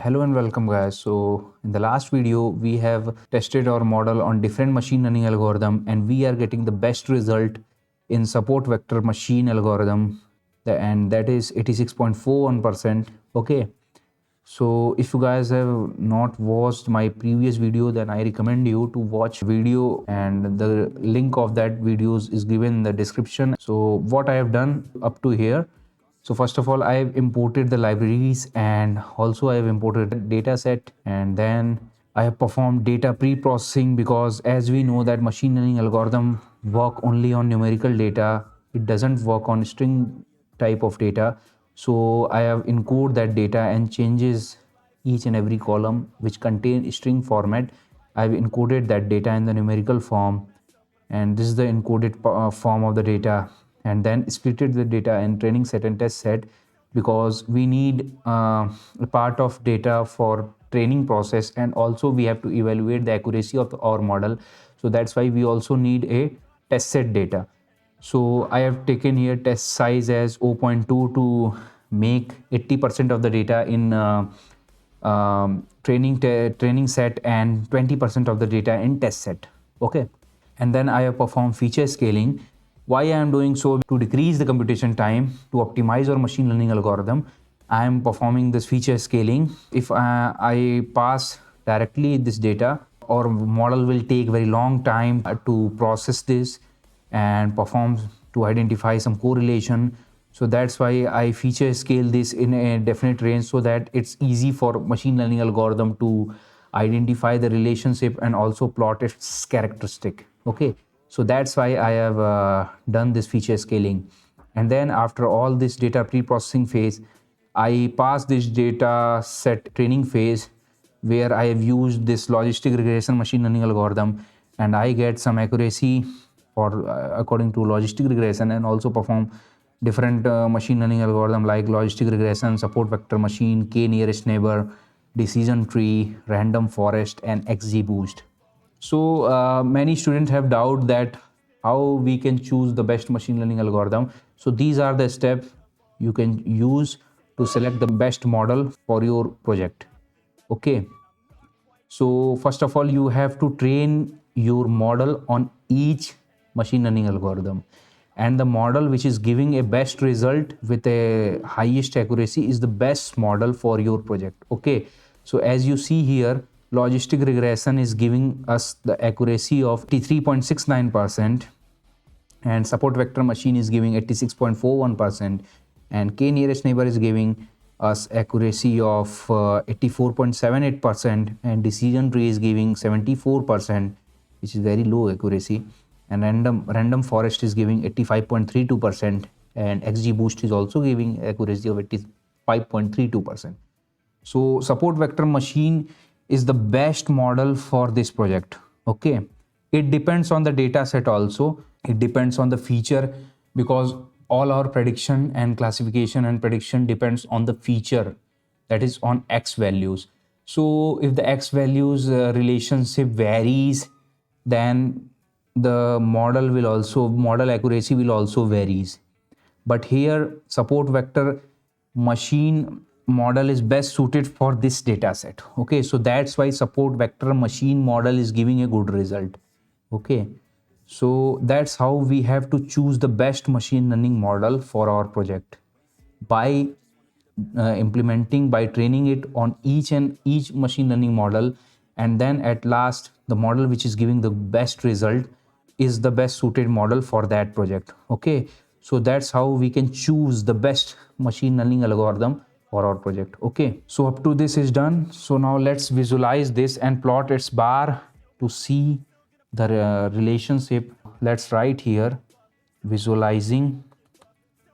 Hello and welcome guys. So in the last video we have tested our model on different machine learning algorithm and we are getting the best result in support vector machine algorithm and that is 86.41%. Okay, so if you guys have not watched my previous video, then I recommend you to watch video and the link of that videos is given in the description. So what I have done up to here, so first of all I have imported the libraries and also I have imported a data set, and then I have performed data pre-processing because as we know that machine learning algorithm work only on numerical data. It doesn't work on string type of data. So I have encode that data and changes each and every column which contain string format. I've encoded that data in the numerical form, and this is the encoded form of the data, and then splitted the data in training set and test set because we need a part of data for training process, and also we have to evaluate the accuracy of our model. So that's why we also need a test set data. So I have taken here test size as 0.2 to make 80% of the data in training set and 20% of the data in test set. Okay, and then I have performed feature scaling. Why I am doing so? To decrease the computation time to optimize our machine learning algorithm, I am performing this feature scaling. If I pass directly this data, our model will take very long time to process this and perform to identify some correlation. So that's why I feature scale this in a definite range so that it's easy for machine learning algorithm to identify the relationship and also plot its characteristic. Okay, so that's why I have done this feature scaling. And then after all this data pre-processing phase, I pass this data set training phase where I have used this logistic regression machine learning algorithm, and I get some accuracy for according to logistic regression, and also perform different machine learning algorithm like logistic regression, support vector machine, k nearest neighbor, decision tree, random forest, and XGBoost. So many students have doubt that how we can choose the best machine learning algorithm. So these are the steps you can use to select the best model for your project. Okay, so first of all you have to train your model on each machine learning algorithm, and the model which is giving a best result with a highest accuracy is the best model for your project. Okay, so as you see here, logistic regression is giving us the accuracy of 83.69%, and support vector machine is giving 86.41%, and k nearest neighbor is giving us accuracy of 84.78%, and decision tree is giving 74%, which is very low accuracy, and random forest is giving 85.32%, and XGBoost is also giving accuracy of 85.32%. So support vector machine is the best model for this project. Okay, it depends on the data set, also it depends on the feature, because all our prediction and classification and prediction depends on the feature, that is on x values. So if the x values relationship varies, then the model accuracy will also varies. But here support vector machine model is best suited for this data set. Okay, so that's why support vector machine model is giving a good result. Okay, so that's how we have to choose the best machine learning model for our project, by implementing, by training it on each machine learning model, and then at last the model which is giving the best result is the best suited model for that project. Okay, so that's how we can choose the best machine learning algorithm for our project. Okay, so up to this is done. So now let's visualize this and plot its bar to see the relationship. Let's write here visualizing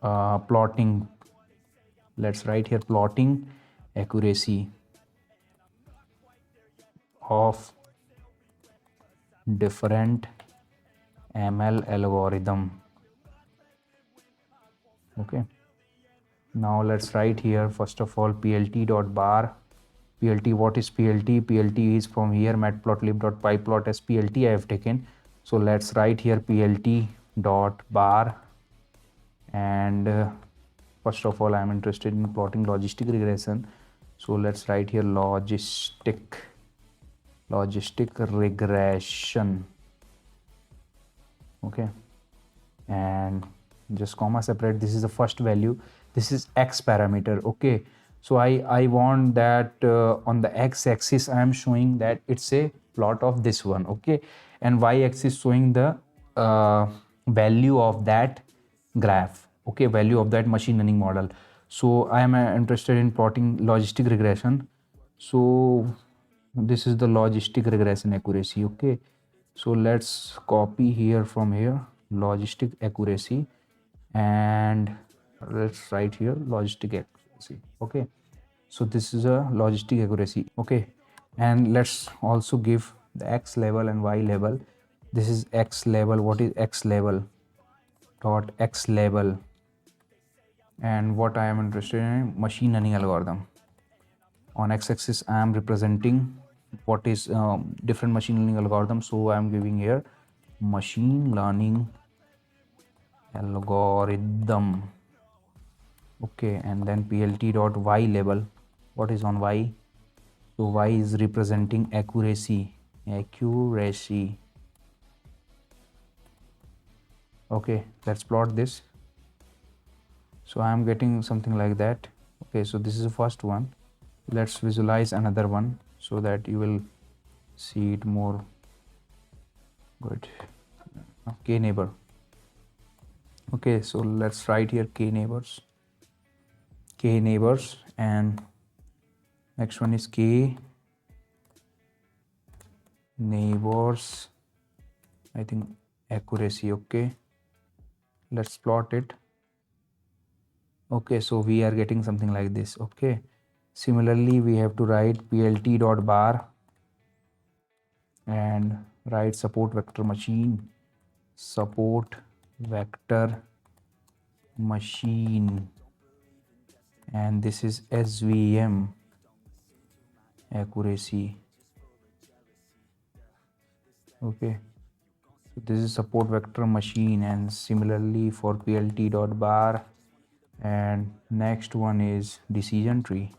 plotting. Let's write here plotting accuracy of different ML algorithm. Okay, now let's write here first of all plt.bar. plt, what is plt? Plt is from here matplotlib.pyplot as plt I have taken. So let's write here plt.bar, and first of all I am interested in plotting logistic regression. So let's write here logistic regression. Okay, and just comma separate. This is the first value, this is x parameter. Okay, so I want that on the x axis I am showing that it's a plot of this one. Okay, and y axis showing the value of that graph. Okay, value of that machine learning model. So I am interested in plotting logistic regression. So this is the logistic regression accuracy. Okay, so let's copy here from here logistic accuracy, and let's write here logistic accuracy. Okay, so this is a logistic accuracy. Okay, and let's also give the x level and y level. This is x level. What is x level? Dot x level, and what I am interested in, machine learning algorithm. On x-axis I am representing what is different machine learning algorithms. So I am giving here machine learning algorithm. Okay, and then plt dot y level. What is on y? So y is representing accuracy. Okay, let's plot this. So I am getting something like that. Okay, so this is the first one. Let's visualize another one so that you will see it more good. K neighbor. Okay, so let's write here k neighbors, and next one is k neighbors, I think accuracy. Okay, let's plot it. Okay, so we are getting something like this. Okay, similarly we have to write plt dot bar and write support vector machine, and this is svm accuracy. Okay, so this is support vector machine, and similarly for plt dot bar, and next one is decision tree,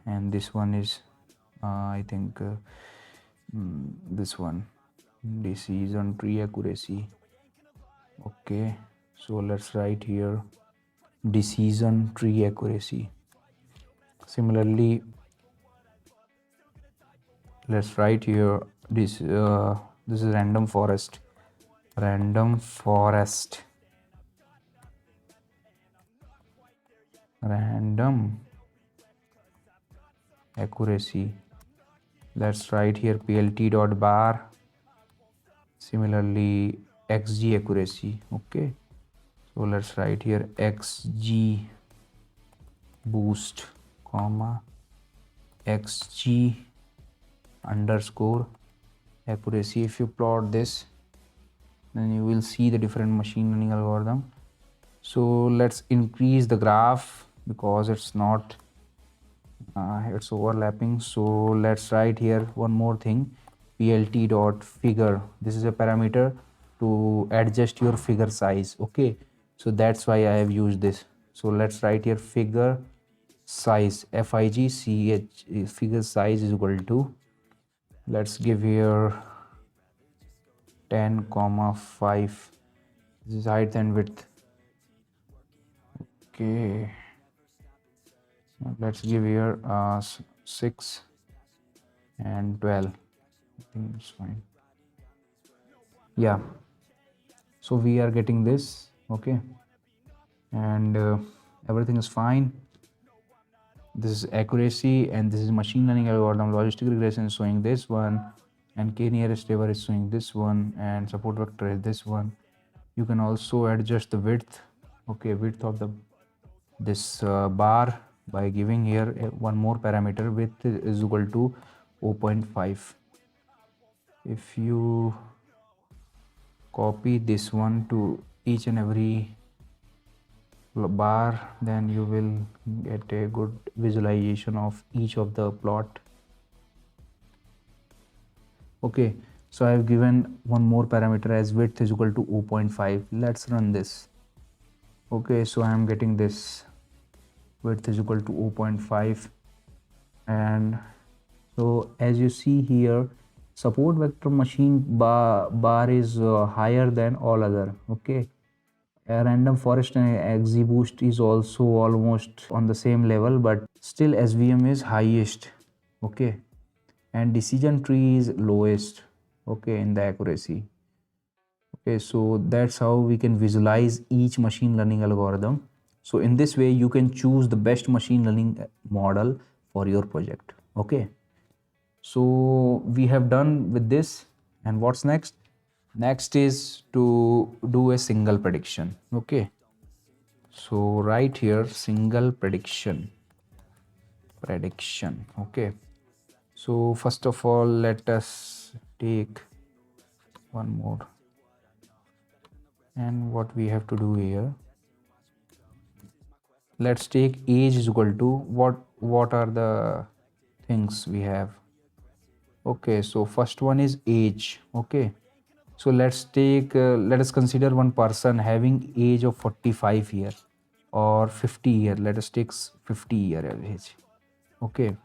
and this one is I think this one, decision tree accuracy. Okay, so let's write here decision tree accuracy. Similarly, let's write here this is random forest random accuracy. Let's write here plt dot bar, similarly xg accuracy. Okay, so let's write here xg boost comma xg underscore accuracy. If you plot this, then you will see the different machine learning algorithm. So let's increase the graph because it's not it's overlapping. So let's write here one more thing, plt dot figure. This is a parameter to adjust your figure size. Okay, so that's why I have used this. So let's write here figure size, figure size is equal to, let's give here 10,5. This is height and width. Okay, let's give here 6 and 12. I think it's fine. Yeah, so we are getting this. Okay, and everything is fine. This is accuracy, and this is machine learning algorithm. Logistic regression is showing this one, and k nearest neighbor is showing this one, and support vector is this one. You can also adjust the width. Okay, width of the this bar by giving here one more parameter, width is equal to 0.5. If you copy this one to each and every bar, then you will get a good visualization of each of the plot. Okay, so I have given one more parameter as width is equal to 0.5. Let's run this. Okay, so I am getting this width is equal to 0.5, and so as you see here, support vector machine bar is higher than all other. Okay, a random forest and XGBoost is also almost on the same level, but still SVM is highest. Okay, and decision tree is lowest. Okay, in the accuracy. Okay, so that's how we can visualize each machine learning algorithm. So in this way you can choose the best machine learning model for your project. Okay, so we have done with this, and what's next? Next is to do a single prediction. Okay, so right here, single prediction. Okay, so first of all, let us take one more, and what we have to do here, let's take age is equal to what are the things we have. Okay, so first one is age. Okay, so let's take let us consider one person having age of 45 year or 50 year. Let us take 50 year age. Okay,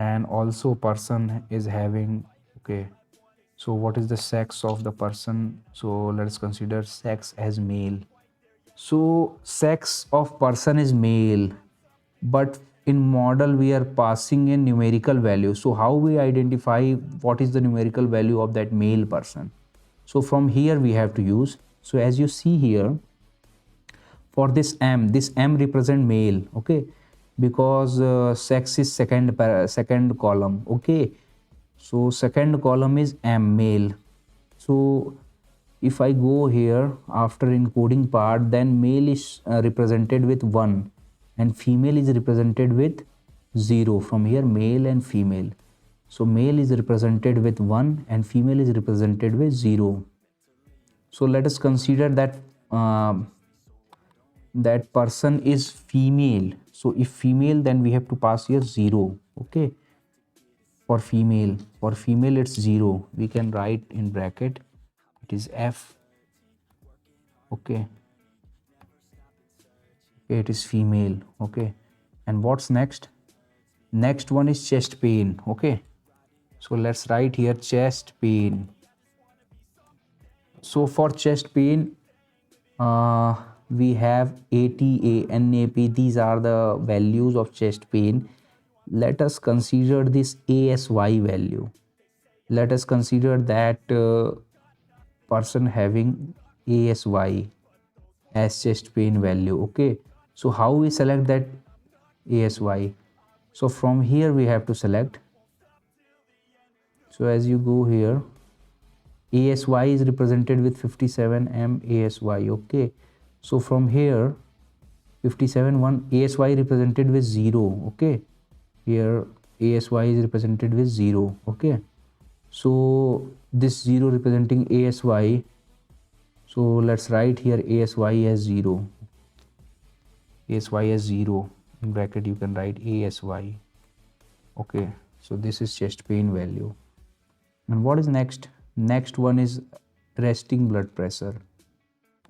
and also person is having, okay, so what is the sex of the person? So let's consider sex as male. So sex of person is male, but in model we are passing in numerical value. So how we identify what is the numerical value of that male person? So from here we have to use, so as you see here, for this m represent male. Okay, because sex is second column. Okay, so second column is m, male. So if I go here after encoding part, then male is represented with 1 and female is represented with 0. From here, male and female. So male is represented with 1 and female is represented with 0. So let us consider that that person is female. So if female, then we have to pass here 0. Okay, for female it's 0. We can write in bracket, it is f. Okay, it is female. Okay, and what's next? Next one is chest pain. Okay, so let's write here chest pain. So for chest pain, we have ATA, NAP. These are the values of chest pain. Let us consider this ASY value. Let us consider that person having ASY as chest pain value. Okay, so how we select that ASY? So from here we have to select. So as you go here, ASY is represented with 57M ASY. Okay, so from here 57 1 ASY represented with 0. Okay, here ASY is represented with 0. Okay, so this 0 representing ASY, so let's write here ASY as 0. ASY as 0, in bracket you can write ASY. Okay, so this is chest pain value. And what is next? Next one is resting blood pressure.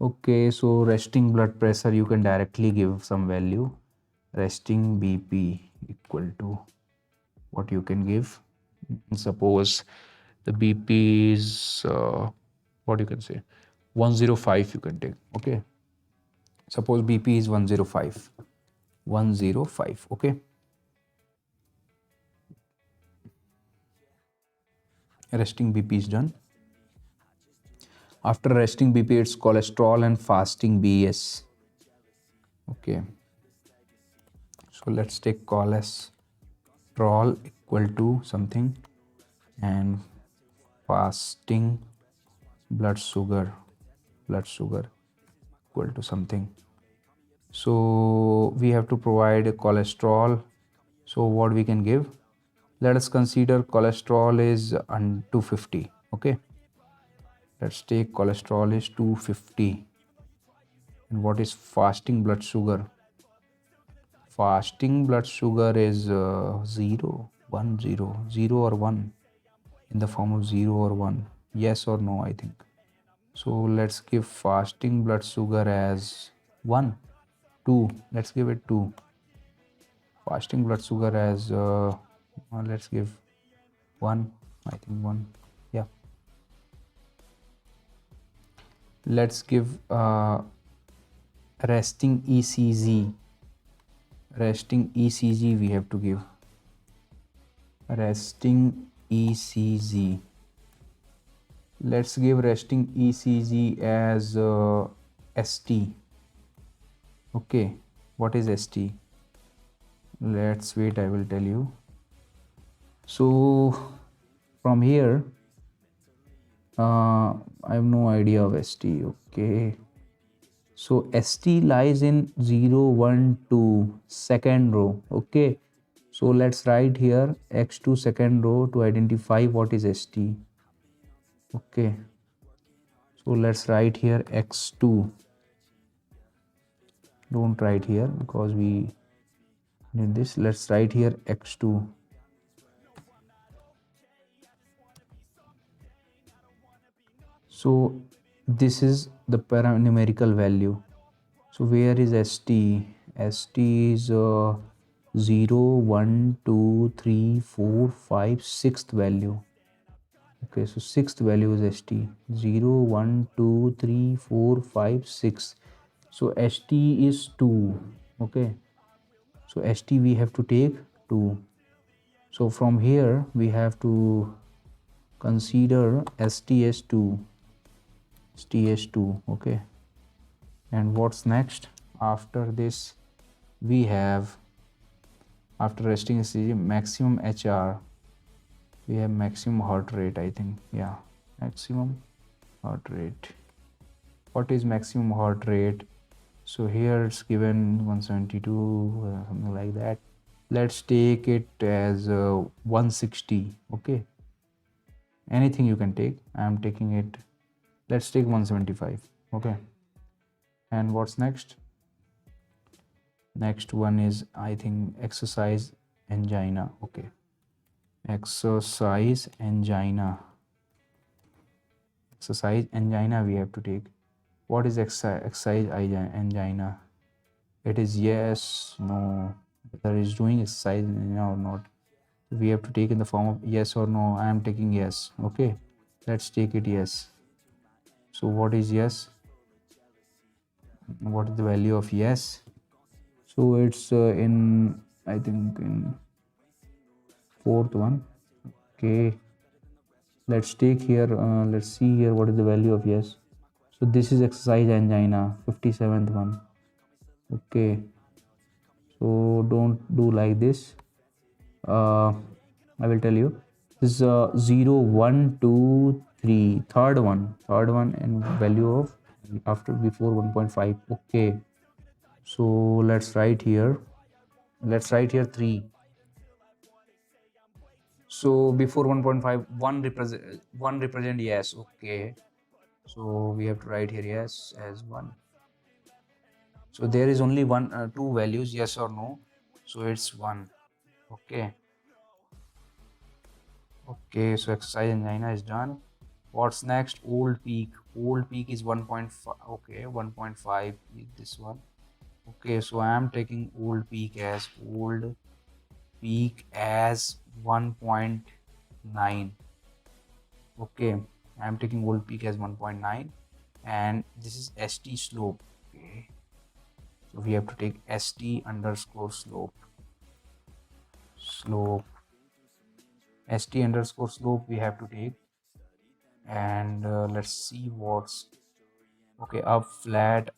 Okay, so resting blood pressure, you can directly give some value. Resting BP equal to what you can give. Suppose the BP is what you can say 105, you can take. Okay, suppose BP is 105. Okay, resting BP is done. After resting BP, it's cholesterol and fasting BS. Okay, so let's take cholesterol equal to something and fasting blood sugar equal to something. So we have to provide a cholesterol. So what we can give? Let us consider cholesterol is 250. Okay, let's take cholesterol is 250. And what is fasting blood sugar? Fasting blood sugar is 0, 1, 0 or 1, in the form of 0 or 1. Yes or no, I think. So let's give fasting blood sugar as 1, 2. Let's give it 2. Fasting blood sugar as let's give 1. I think 1. Yeah. Let's give resting ECG. Resting ECG we have to give. Resting ECG. Let's give resting ECG as ST. Okay, what is ST? Let's wait, I will tell you. So from here, I have no idea of ST. Okay, so ST lies in 0, 1, 2 second row. Okay, so let's write here X2 second row to identify what is ST. Okay, so let's write here X2. Don't write here because we need this. Let's write here X2. So this is the numerical value. So where is ST? ST is 0, 1, 2, 3, 4, 5, 6th value. Okay, so 6th value is ST. 0, 1, 2, 3, 4, 5, 6. So ST is 2. Okay, so ST we have to take 2. So from here we have to consider ST as 2. ST as 2. Okay, and what's next? After this we have, after resting ECG, maximum HR. We have maximum heart rate, I think. Yeah, maximum heart rate. What is maximum heart rate? So here it's given 172, something like that. Let's take it as 160. Okay, anything you can take. I'm taking it, let's take 175. Okay, and what's next? Next one is, I think, exercise angina. Okay, exercise angina. Exercise angina we have to take. What is exercise angina? It is yes, no, whether is doing exercise angina or not. We have to take in the form of yes or no. I am taking yes. Okay, let's take it yes. So what is yes? What is the value of yes? So it's in, I think, in 4th one. Okay, let's take here, let's see here what is the value of yes. So this is exercise angina, 57th one. Okay, so don't do like this. I will tell you, this is 0, 1, 2, 3, third one, and value of after before 1.5. Okay, so let's write here 3. So before 1.5, 1 represent yes. Okay, so we have to write here yes as 1. So there is only two values, yes or no, so it's 1. Okay, so exercise angina is done. What's next? Old peak. Old peak is 1.5. Okay, 1.5 is this one. Okay, so I am taking old peak as 1.9. Okay, I am taking old peak as 1.9, and this is ST slope. Okay, so we have to take ST underscore slope. ST underscore slope we have to take, and let's see what's okay. Up flat.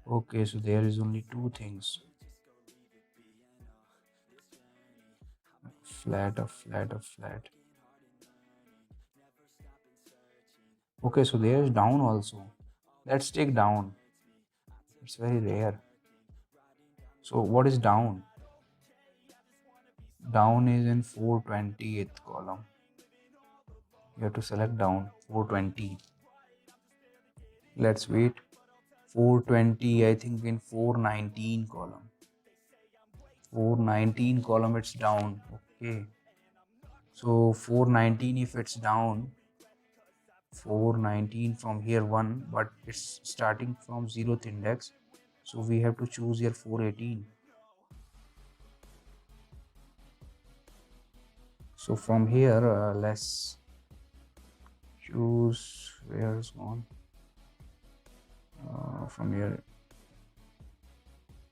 Okay, so there is only two things: flat. Okay, so there is down also. Let's take down. It's very rare. So what is down? Down is in 420th column. You have to select down 420. Let's wait. 420, I think, in 419 column. 419 column, it's down. Okay, so 419, if it's down, 419 from here 1, but it's starting from 0th index, so we have to choose here 418. So from here let's choose, where is gone, from here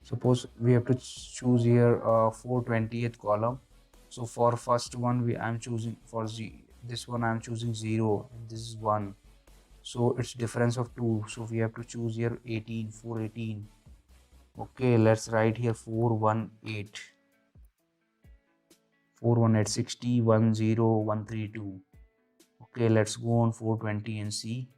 suppose we have to choose here 420th column. So for first one I'm choosing for this one I'm choosing 0 and this is 1, so it's difference of 2, so we have to choose here 18, 418. Okay, let's write here 418, 418, 60, 10, 132. Okay, let's go on 420 and see.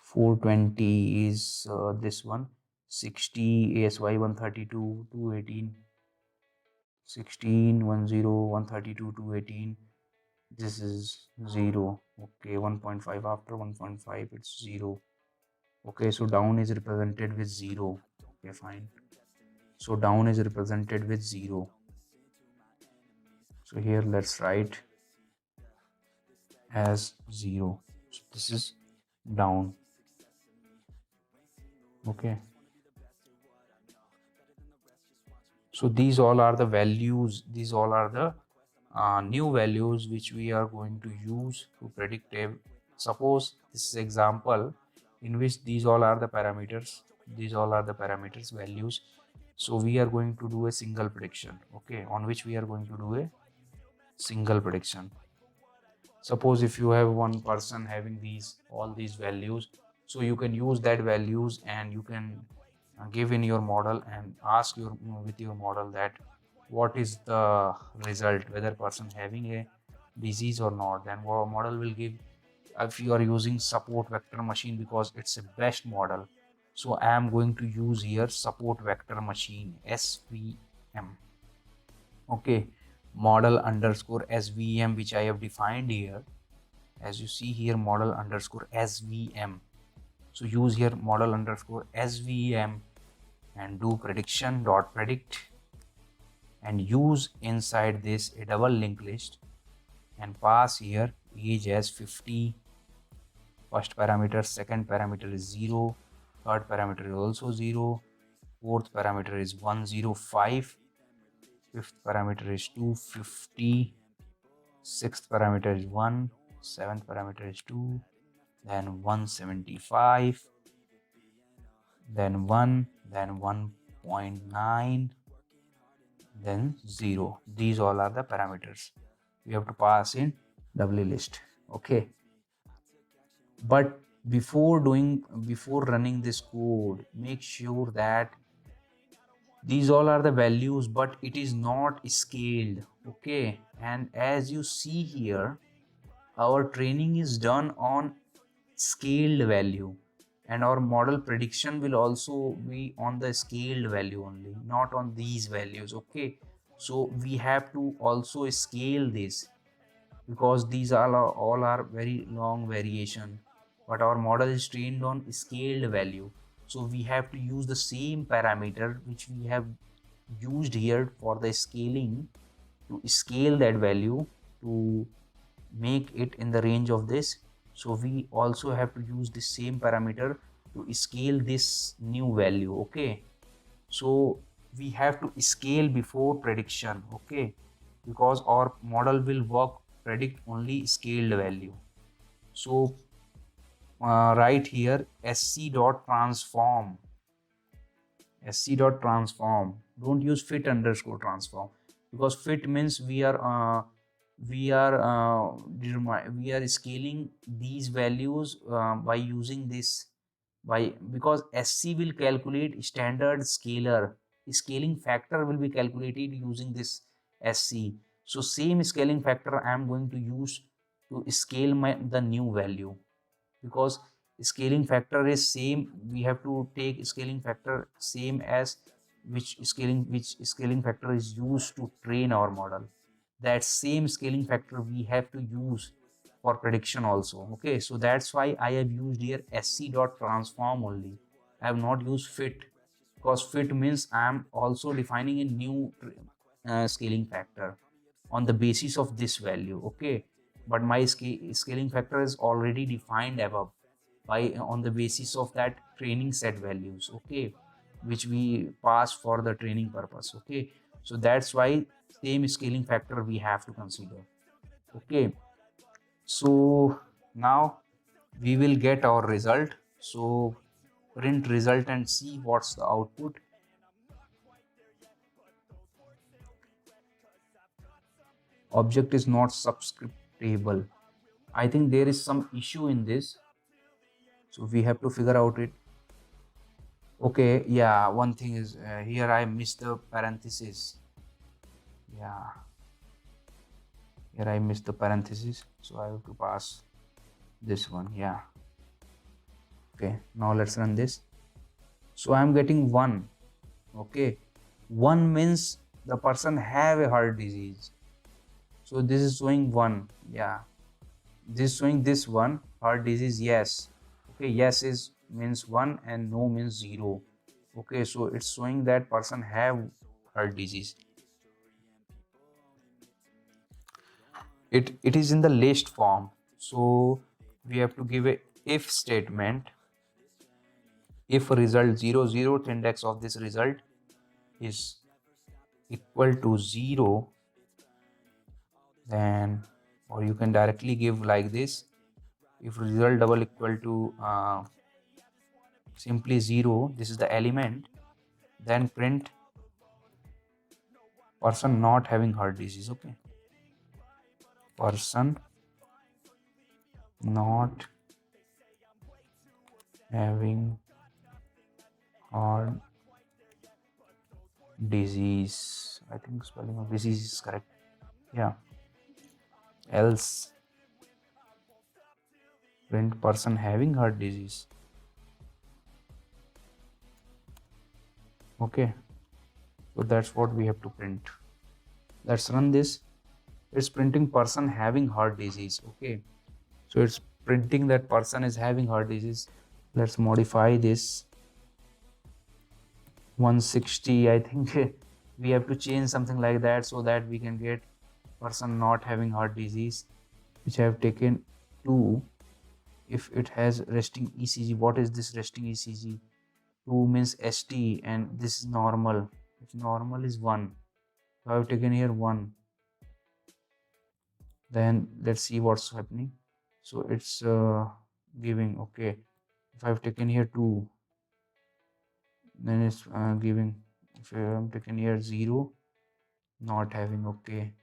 420 is this one, 60 ASY 132, 218, 16, 10, 132, 218. This is 0. Okay, 1.5 after 1.5 it's 0. Okay, so down is represented with 0. Okay, fine. So down is represented with 0. So here let's write as 0. So this is down. Okay. So these all are the values. These all are the new values which we are going to use to predict a, suppose this is example in which these all are the parameters. These all are the parameters values. So we are going to do a single prediction. Okay, on which we are going to do a single prediction. Suppose if you have one person having all these values, so you can use that values and you can give in your model and ask with your model that what is the result, whether person having a disease or not. Then our model will give, if you are using support vector machine, because it's a best model, so I am going to use here support vector machine, SVM. Okay, model underscore SVM, which I have defined here. As you see here, model underscore SVM. So use here model underscore SVM and do prediction dot predict, and use inside this a double linked list and pass here age as 50. First parameter, second parameter is 0, third parameter is also 0, fourth parameter is 105, fifth parameter is 250, sixth parameter is 1, seventh parameter is 2, then 175, then 1, then 1.9, then 0. These all are the parameters we have to pass in doubly list. Okay, but before running this code, make sure that these all are the values, but it is not scaled. Okay, and as you see here, our training is done on scaled value, and our model prediction will also be on the scaled value only, not on these values. Okay, so we have to also scale this, because these all are very long variation, but our model is trained on scaled value, so we have to use the same parameter which we have used here for the scaling to scale that value to make it in the range of this. So we also have to use the same parameter to scale this new value. Okay, so we have to scale before prediction. Okay, because our model will predict only scaled value. So right here sc.transform, sc.transform, don't use fit underscore transform, because fit means we are scaling these values by using this, because SC will calculate standard scaling factor will be calculated using this SC. So same scaling factor I am going to use to scale the new value, because scaling factor is same. We have to take scaling factor same as which scaling factor is used to train our model. That same scaling factor we have to use for prediction also. Okay, so that's why I have used here sc.transform only. I have not used fit, because fit means I am also defining a new scaling factor on the basis of this value. Okay, but my scaling factor is already defined above by on the basis of that training set values, okay, which we pass for the training purpose, okay. So that's why same scaling factor we have to consider, okay. So now we will get our result. So print result and see what's the output. Object is not subscriptable. I think there is some issue in this, so we have to figure out it. Okay, yeah, one thing is here I missed the parenthesis. Yeah, here I missed the parenthesis, so I have to pass this one. Yeah, okay, now let's run this. So I'm getting 1. Okay, 1 means the person have a heart disease. So this is showing 1. Yeah, this is showing this one, heart disease, yes. Okay, yes is means 1 and no means 0. Okay, so it's showing that person have heart disease. It is in the list form, so we have to give a if statement. If result 0 0th index of this result is equal to 0, then, or you can directly give like this, if result double equal to simply 0, this is the element, then print person not having heart disease, okay, person not having heart disease. I think spelling of disease is correct. Yeah, else print person having heart disease. Okay, so that's what we have to print. Let's run this. It's printing person having heart disease, okay. So it's printing that person is having heart disease. Let's modify this 160. I think we have to change something like that so that we can get person not having heart disease, which I have taken 2. If it has resting ECG, what is this resting ECG? 2 means ST and this is normal. If normal is 1, so I have taken here 1. Then let's see what's happening. So it's giving, okay. If I've taken here 2, then it's giving. If I'm taken here 0, not having, okay.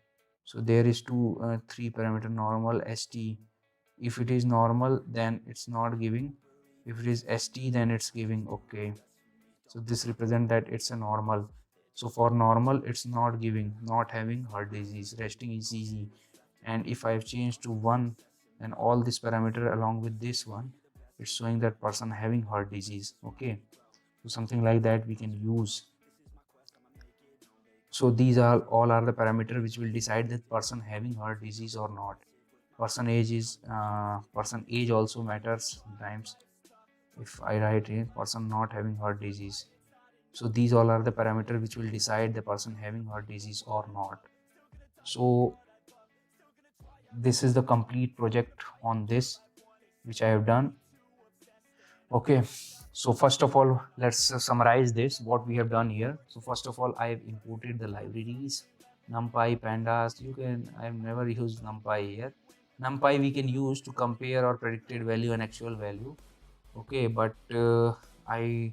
So there is 3 parameter normal ST. If it is normal, then it's not giving. If it is ST, then it's giving, okay. So this represent that it's a normal. So for normal, it's not giving, not having heart disease, resting ECG. And if I've changed to 1, then all this parameter along with this one, it's showing that person having heart disease, okay. So something like that we can use. So these are all are the parameter which will decide that person having heart disease or not. Person age also matters sometimes. If I write here person not having heart disease, so these all are the parameter which will decide the person having heart disease or not. So this is the complete project on this which I have done. Okay, so first of all, let's summarize this what we have done here. So first of all, I have imported the libraries NumPy, Pandas. I have never used NumPy here. NumPy we can use to compare our predicted value and actual value, okay, but I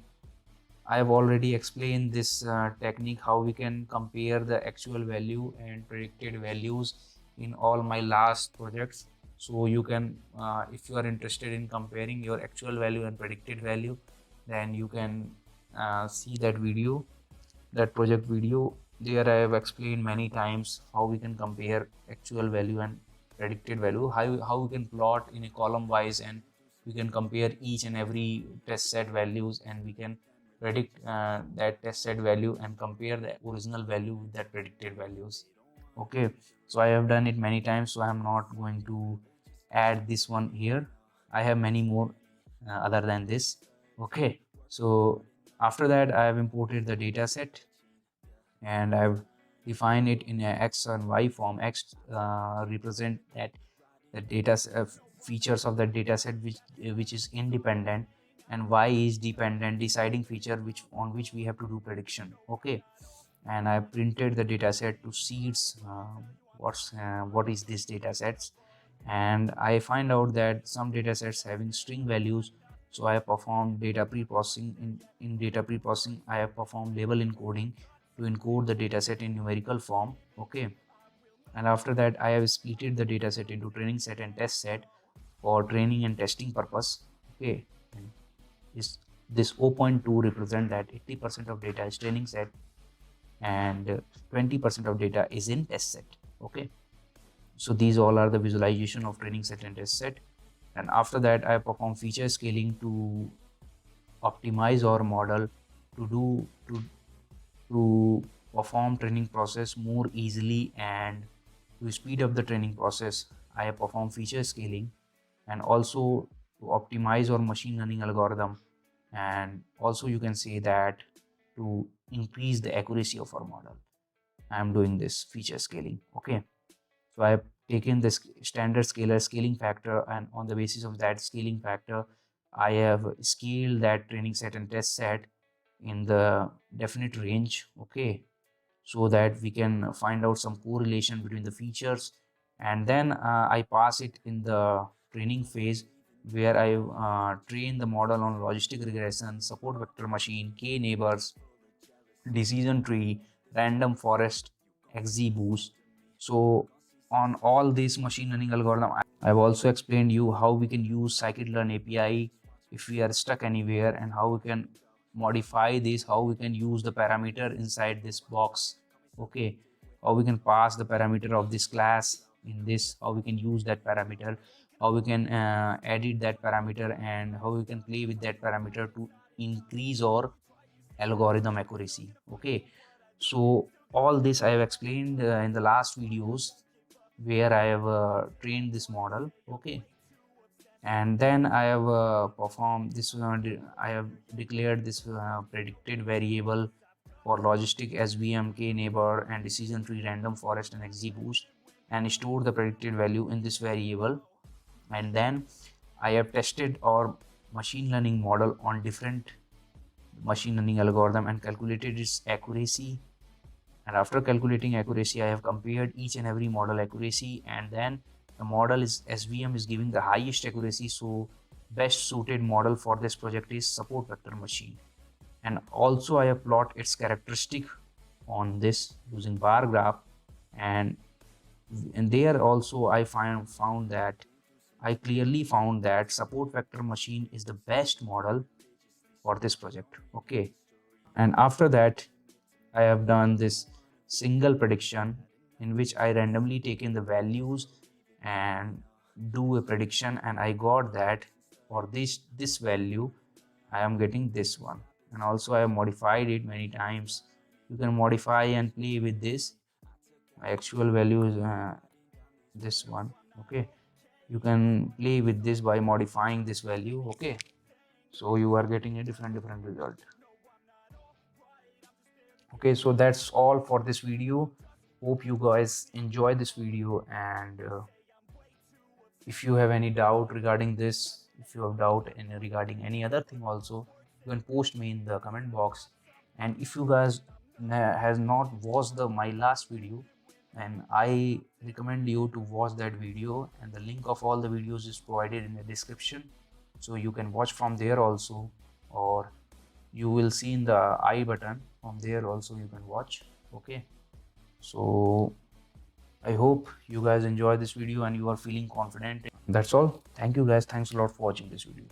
have already explained this technique how we can compare the actual value and predicted values in all my last projects. So you can if you are interested in comparing your actual value and predicted value, then you can see that video, that project video. There I have explained many times how we can compare actual value and predicted value, how we can plot in a column wise, and we can compare each and every test set values, and we can predict that test set value and compare the original value with that predicted values, okay. So I have done it many times, so I am not going to add this one here. I have many more other than this, okay. So after that, I have imported the data set and I've defined it in a x and y form. X represent that the features of the data set which is independent, and why is dependent deciding feature which we have to do prediction. Okay, and I printed the data set to seeds. What is this data sets, and I find out that some data sets having string values. So I performed data pre-processing. In data pre-processing, I have performed label encoding to encode the data set in numerical form. Okay, and after that I have splitted the data set into training set and test set for training and testing purpose. Okay, and this 0.2 represent that 80% of data is training set and 20% of data is in test set. Okay, so these all are the visualization of training set and test set. And after that I perform feature scaling to optimize our model to do to perform training process more easily, and to speed up the training process I perform feature scaling, and also to optimize our machine learning algorithm, and also you can say that to increase the accuracy of our model I am doing this feature scaling. Okay, so I have taken this standard scalar scaling factor, and on the basis of that scaling factor I have scaled that training set and test set in the definite range. Okay, so that we can find out some correlation between the features, and then I pass it in the training phase where I train the model on logistic regression, support vector machine, k neighbors, decision tree, random forest, XGBoost. So on all these machine learning algorithm, I've also explained you how we can use scikit-learn API if we are stuck anywhere, and how we can modify this, how we can use the parameter inside this box. Okay, how we can pass the parameter of this class in this, how we can use that parameter, how we can edit that parameter, and how we can play with that parameter to increase our algorithm accuracy. Okay, so all this I have explained in the last videos where I have trained this model. Okay, and then I have performed this I have declared this predicted variable for logistic SVM, k neighbor, and decision tree, random forest, and XGBoost, and store the predicted value in this variable. And then I have tested our machine learning model on different machine learning algorithm and calculated its accuracy. And after calculating accuracy, I have compared each and every model accuracy, and then the model is SVM is giving the highest accuracy. So best suited model for this project is support vector machine. And also I have plot its characteristic on this using bar graph, and there also I found that I clearly found that support vector machine is the best model for this project. Okay, and after that I have done this single prediction in which I randomly taken the values and do a prediction, and I got that for this value I am getting this one. And also I have modified it many times. You can modify and play with this. My actual value is this one. Okay, you can play with this by modifying this value. Okay, so you are getting a different result. Okay, so that's all for this video. Hope you guys enjoy this video, and if you have any doubt regarding this, if you have doubt in regarding any other thing also, you can post me in the comment box. And if you guys has not watched my last video, then I recommend you to watch that video, and the link of all the videos is provided in the description, so you can watch from there also, or you will see in the I button, from there also you can watch. Okay, so I hope you guys enjoy this video and you are feeling confident. That's all. Thank you guys. Thanks a lot for watching this video.